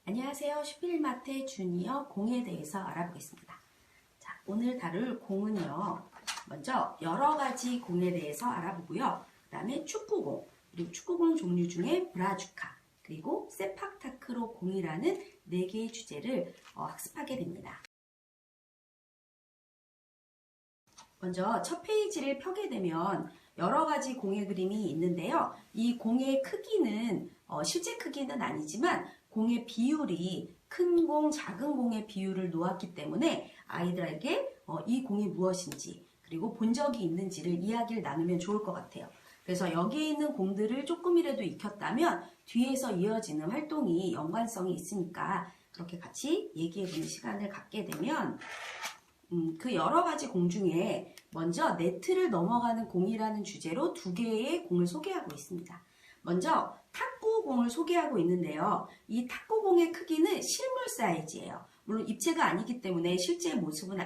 안녕하세요. 슈필마트의 주니어 공에 대해서 알아보겠습니다. 자, 오늘 다룰 공은요. 먼저 여러 가지 공에 대해서 알아보고요. 그 다음에 축구공, 그리고 축구공 종류 중에 브라주카, 그리고 세팍타크로 공이라는 4개의 주제를 학습하게 됩니다. 먼저 첫 페이지를 펴게 되면 여러 가지 공의 그림이 있는데요. 이 공의 크기는 실제 크기는 아니지만 공의 비율이 큰 공, 작은 공의 비율을 놓았기 때문에 아이들에게 이 공이 무엇인지 그리고 본 적이 있는지를 이야기를 나누면 좋을 것 같아요. 그래서 여기에 있는 공들을 조금이라도 익혔다면 뒤에서 이어지는 활동이 연관성이 있으니까 그렇게 같이 얘기해보는 시간을 갖게 되면 그 여러 가지 공 중에 먼저 네트를 넘어가는 공이라는 주제로 2개의 공을 소개하고 있습니다. 먼저 탁구공을 소개하고 있는데요. 이 탁구공의 크기는 실물 사이즈예요. 물론 입체가 아니기 때문에 실제 모습은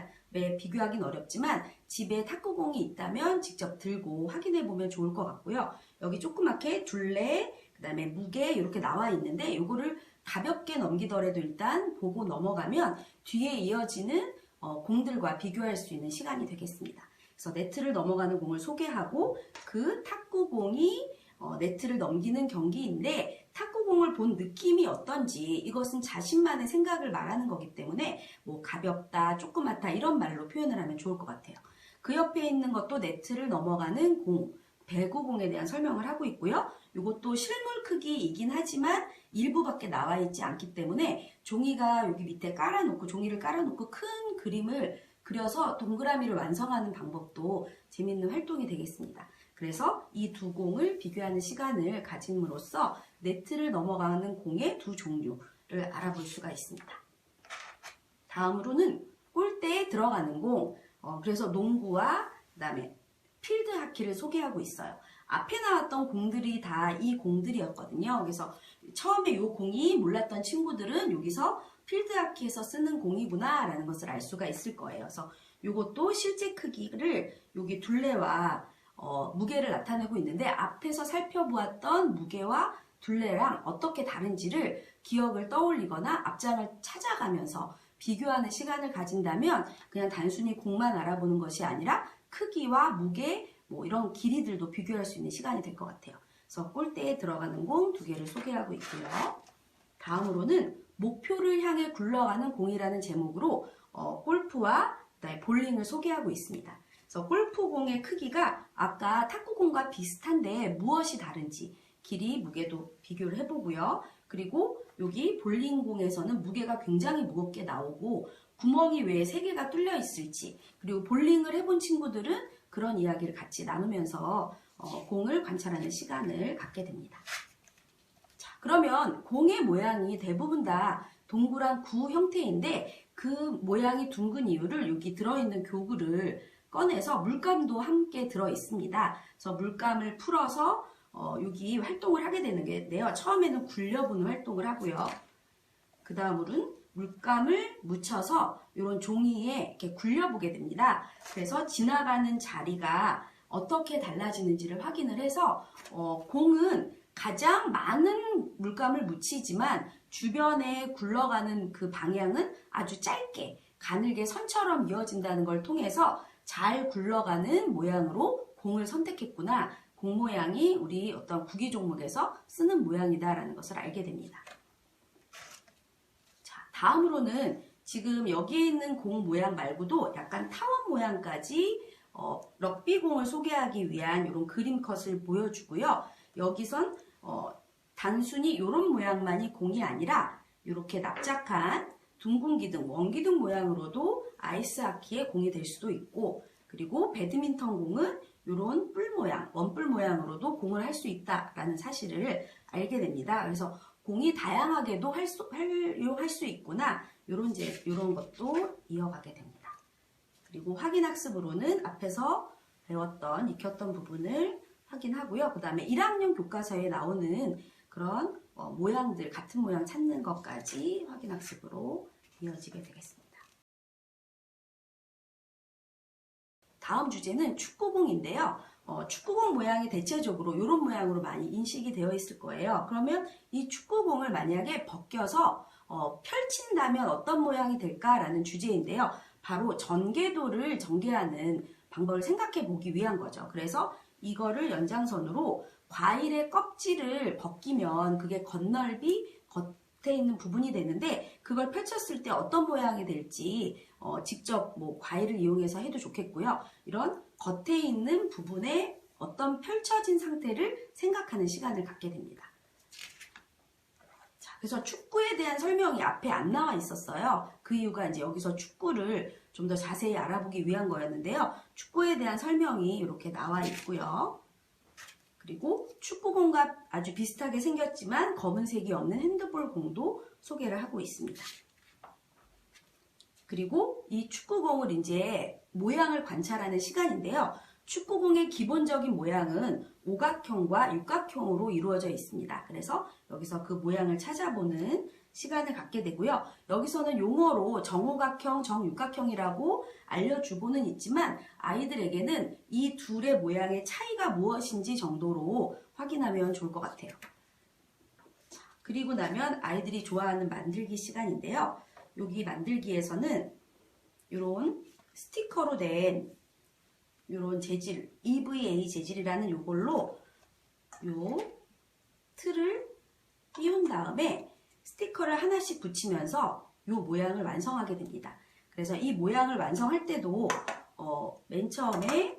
비교하기는 어렵지만 집에 탁구공이 있다면 직접 들고 확인해 보면 좋을 것 같고요. 여기 조그맣게 둘레, 그 다음에 무게 이렇게 나와 있는데 이거를 가볍게 넘기더라도 일단 보고 넘어가면 뒤에 이어지는 공들과 비교할 수 있는 시간이 되겠습니다. 그래서 네트를 넘어가는 공을 소개하고 그 탁구공이 네트를 넘기는 경기인데 탁구공을 본 느낌이 어떤지 이것은 자신만의 생각을 말하는 거기 때문에 뭐 가볍다, 조그맣다 이런 말로 표현을 하면 좋을 것 같아요. 그 옆에 있는 것도 네트를 넘어가는 공, 배구공에 대한 설명을 하고 있고요. 이것도 실물 크기이긴 하지만 일부밖에 나와 있지 않기 때문에 종이가 여기 밑에 깔아놓고 종이를 깔아놓고 큰 그림을 그려서 동그라미를 완성하는 방법도 재밌는 활동이 되겠습니다. 그래서 이 2공을 비교하는 시간을 가짐으로써 네트를 넘어가는 공의 2 종류를 알아볼 수가 있습니다. 다음으로는 골대에 들어가는 공, 그래서 농구와 그다음에 필드 하키를 소개하고 있어요. 앞에 나왔던 공들이 다 이 공들이었거든요. 그래서 처음에 이 공이 몰랐던 친구들은 여기서 필드 하키에서 쓰는 공이구나 라는 것을 알 수가 있을 거예요. 그래서 이것도 실제 크기를 여기 둘레와 무게를 나타내고 있는데 앞에서 살펴보았던 무게와 둘레랑 어떻게 다른지를 기억을 떠올리거나 앞장을 찾아가면서 비교하는 시간을 가진다면 그냥 단순히 공만 알아보는 것이 아니라 크기와 무게, 뭐 이런 길이들도 비교할 수 있는 시간이 될 것 같아요. 그래서 골대에 들어가는 공 2개를 소개하고 있고요. 다음으로는 목표를 향해 굴러가는 공이라는 제목으로 골프와 그다음에 볼링을 소개하고 있습니다. 그래서 골프공의 크기가 아까 탁구공과 비슷한데 무엇이 다른지 길이, 무게도 비교를 해보고요. 그리고 여기 볼링공에서는 무게가 굉장히 무겁게 나오고 구멍이 왜 3개가 뚫려 있을지 그리고 볼링을 해본 친구들은 그런 이야기를 같이 나누면서 공을 관찰하는 시간을 갖게 됩니다. 자, 그러면 공의 모양이 대부분 다 동그란 구 형태인데 그 모양이 둥근 이유를 여기 들어있는 교구를 꺼내서 물감도 함께 들어있습니다. 그래서 물감을 풀어서 여기 활동을 하게 되는 게인데요. 처음에는 굴려보는 활동을 하고요. 그 다음으로는 물감을 묻혀서 이런 종이에 이렇게 굴려보게 됩니다. 그래서 지나가는 자리가 어떻게 달라지는지를 확인을 해서 공은 가장 많은 물감을 묻히지만 주변에 굴러가는 그 방향은 아주 짧게 가늘게 선처럼 이어진다는 걸 통해서 잘 굴러가는 모양으로 공을 선택했구나. 공 모양이 우리 어떤 구기 종목에서 쓰는 모양이다라는 것을 알게 됩니다. 자, 다음으로는 지금 여기에 있는 공 모양 말고도 약간 타원 모양까지 럭비공을 소개하기 위한 이런 그림 컷을 보여주고요. 여기선 단순히 이런 모양만이 공이 아니라 이렇게 납작한 둥근 기둥, 원기둥 모양으로도 아이스하키의 공이 될 수도 있고 그리고 배드민턴 공은 이런 뿔 모양, 원뿔 모양으로도 공을 할 수 있다라는 사실을 알게 됩니다. 그래서 공이 다양하게도 활용할 수 있구나 이런 것도 이어가게 됩니다. 그리고 확인학습으로는 앞에서 배웠던, 익혔던 부분을 확인하고요. 그 다음에 1학년 교과서에 나오는 그런 모양들, 같은 모양 찾는 것까지 확인학습으로 이어지게 되겠습니다. 다음 주제는 축구공인데요. 축구공 모양이 대체적으로 이런 모양으로 많이 인식이 되어 있을 거예요. 그러면 이 축구공을 만약에 벗겨서 펼친다면 어떤 모양이 될까라는 주제인데요. 바로 전개도를 전개하는 방법을 생각해 보기 위한 거죠. 그래서 이거를 연장선으로 과일의 껍질을 벗기면 그게 겉넓이 겉에 있는 부분이 되는데 그걸 펼쳤을 때 어떤 모양이 될지 직접 뭐 과일을 이용해서 해도 좋겠고요. 이런 겉에 있는 부분에 어떤 펼쳐진 상태를 생각하는 시간을 갖게 됩니다. 자, 그래서 축구에 대한 설명이 앞에 안 나와 있었어요. 그 이유가 이제 여기서 축구를 좀 더 자세히 알아보기 위한 거였는데요. 축구에 대한 설명이 이렇게 나와 있고요. 그리고 축구공과 아주 비슷하게 생겼지만 검은색이 없는 핸드볼 공도 소개를 하고 있습니다. 그리고 이 축구공을 이제 모양을 관찰하는 시간인데요. 축구공의 기본적인 모양은 오각형과 육각형으로 이루어져 있습니다. 그래서 여기서 그 모양을 찾아보는 시간을 갖게 되고요. 여기서는 용어로 정오각형, 정육각형이라고 알려주고는 있지만 아이들에게는 이 둘의 모양의 차이가 무엇인지 정도로 확인하면 좋을 것 같아요. 자, 그리고 나면 아이들이 좋아하는 만들기 시간인데요. 여기 만들기에서는 이런 스티커로 된 이런 재질, EVA 재질이라는 요걸로 요 틀을 띄운 다음에 스티커를 하나씩 붙이면서 요 모양을 완성하게 됩니다. 그래서 이 모양을 완성할 때도 맨 처음에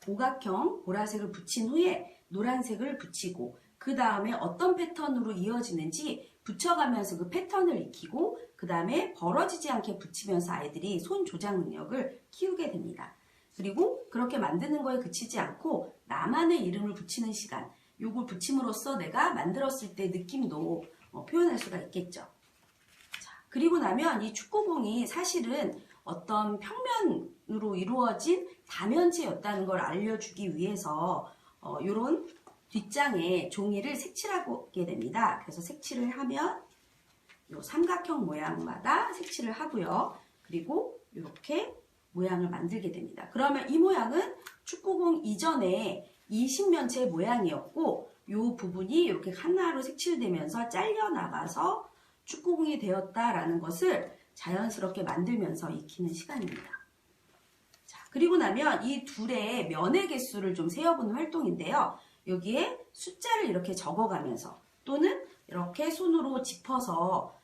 오각형 보라색을 붙인 후에 노란색을 붙이고 그 다음에 어떤 패턴으로 이어지는지 붙여가면서 그 패턴을 익히고 그 다음에 벌어지지 않게 붙이면서 아이들이 손 조작 능력을 키우게 됩니다. 그리고 그렇게 만드는 거에 그치지 않고 나만의 이름을 붙이는 시간, 요걸 붙임으로써 내가 만들었을 때 느낌도 표현할 수가 있겠죠. 자, 그리고 나면 이 축구공이 사실은 어떤 평면으로 이루어진 다면체였다는 걸 알려주기 위해서 이런 뒷장에 종이를 색칠하게 됩니다. 그래서 색칠을 하면 요 삼각형 모양마다 색칠을 하고요. 그리고 이렇게 모양을 만들게 됩니다. 그러면 이 모양은 축구공 이전에 20면체의 모양이었고 이 부분이 이렇게 하나로 색칠되면서 잘려나가서 축구공이 되었다라는 것을 자연스럽게 만들면서 익히는 시간입니다. 자, 그리고 나면 이 둘의 면의 개수를 좀 세어보는 활동인데요. 여기에 숫자를 이렇게 적어가면서 또는 이렇게 손으로 짚어서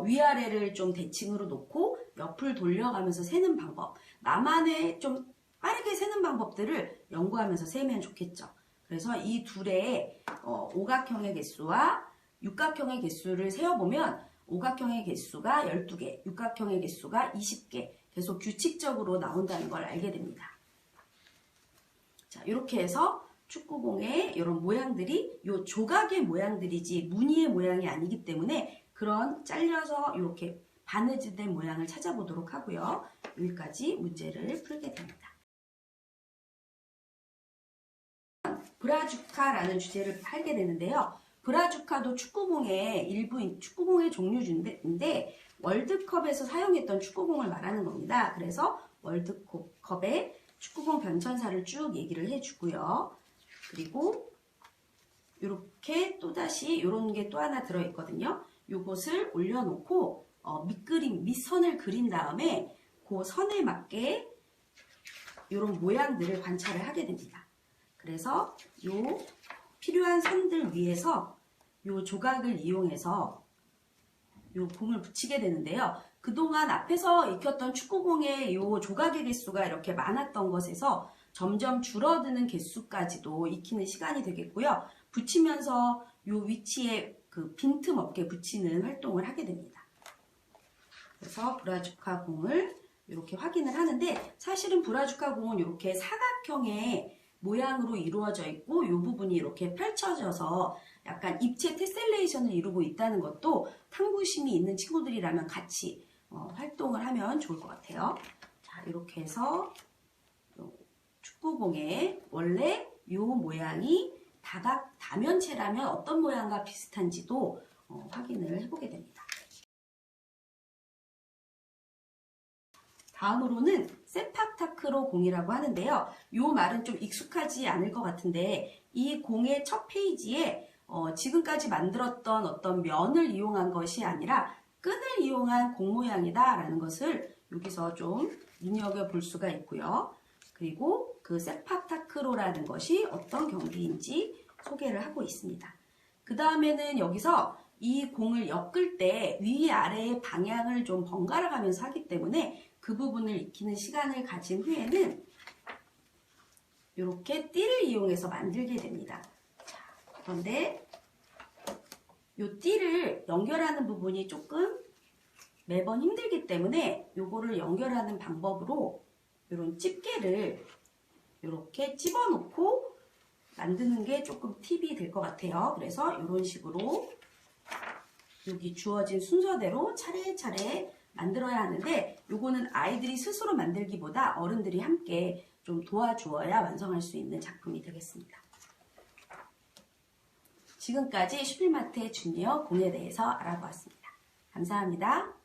위아래를 좀 대칭으로 놓고 옆을 돌려가면서 세는 방법, 나만의 좀 빠르게 세는 방법들을 연구하면서 세면 좋겠죠. 그래서 이 둘의 오각형의 개수와 육각형의 개수를 세어보면 오각형의 개수가 12개, 육각형의 개수가 20개 계속 규칙적으로 나온다는 걸 알게 됩니다. 자, 이렇게 해서 축구공의 이런 모양들이 이 조각의 모양들이지 무늬의 모양이 아니기 때문에 그런 잘려서 이렇게 바느질된 모양을 찾아보도록 하고요. 여기까지 문제를 풀게 됩니다. 브라주카라는 주제를 하게 되는데요. 브라주카도 축구공의 일부인 축구공의 종류인데 월드컵에서 사용했던 축구공을 말하는 겁니다. 그래서 월드컵의 축구공 변천사를 쭉 얘기를 해주고요. 그리고 이렇게 또다시 이런 게 또 하나 들어있거든요. 요것을 올려놓고 밑선을 그린 다음에 그 선에 맞게 이런 모양들을 관찰을 하게 됩니다. 그래서 요 필요한 선들 위에서 요 조각을 이용해서 요 공을 붙이게 되는데요. 그동안 앞에서 익혔던 축구공의 요 조각의 개수가 이렇게 많았던 것에서 점점 줄어드는 개수까지도 익히는 시간이 되겠고요. 붙이면서 요 위치에 그 빈틈없게 붙이는 활동을 하게 됩니다. 그래서 브라주카 공을 이렇게 확인을 하는데 사실은 브라주카 공은 이렇게 사각형의 모양으로 이루어져 있고 이 부분이 이렇게 펼쳐져서 약간 입체 테셀레이션을 이루고 있다는 것도 탐구심이 있는 친구들이라면 같이 활동을 하면 좋을 것 같아요. 자, 이렇게 해서 축구공의 원래 이 모양이 다면체라면 어떤 모양과 비슷한지도 확인을 해보게 됩니다. 다음으로는 세팍타크로 공이라고 하는데요. 이 말은 좀 익숙하지 않을 것 같은데 이 공의 첫 페이지에 지금까지 만들었던 어떤 면을 이용한 것이 아니라 끈을 이용한 공 모양이다 라는 것을 여기서 좀 눈여겨볼 수가 있고요. 그리고 그 세파타크로라는 것이 어떤 경기인지 소개를 하고 있습니다. 그 다음에는 여기서 이 공을 엮을 때 위아래의 방향을 좀 번갈아 가면서 하기 때문에 그 부분을 익히는 시간을 가진 후에는 이렇게 띠를 이용해서 만들게 됩니다. 자, 그런데 이 띠를 연결하는 부분이 조금 매번 힘들기 때문에 요거를 연결하는 방법으로 이런 집게를 이렇게 집어넣고 만드는 게 조금 팁이 될 것 같아요. 그래서 이런 식으로 여기 주어진 순서대로 차례차례 만들어야 하는데 요거는 아이들이 스스로 만들기보다 어른들이 함께 좀 도와주어야 완성할 수 있는 작품이 되겠습니다. 지금까지 슈필마트의 주니어 공에 대해서 알아보았습니다. 감사합니다.